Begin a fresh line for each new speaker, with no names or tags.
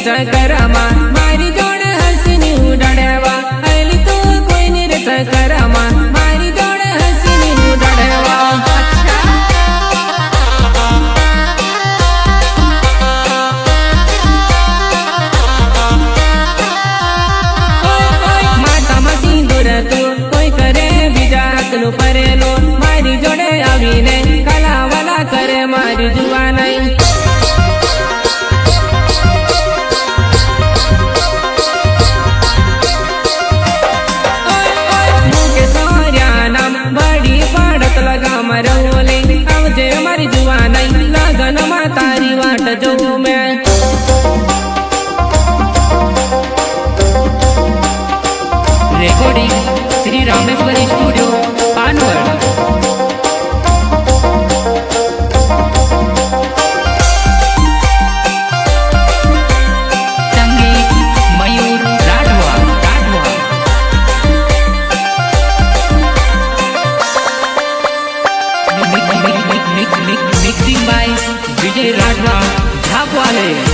चकरामा मारी जोड़ हसीनी उड़ाड़वा अली तो कोई नहीं रे चकरामा मारी जोड़ हसीनी उड़ाड़वा माता मसी दूर तू कोई करे बीजा हकलू परेलो मारी जोड़े आवी ने कला वाला करे मारी जुआ नहीं मारी जुआ नहीं लगन मा तारी वाट जो मैं
रिकॉर्डिंग श्री रामेश्वरी स्टूडियो पानवड़ संगीत मयूर राठवा मिक्सिंग बाय विजय राठवा झापवाले।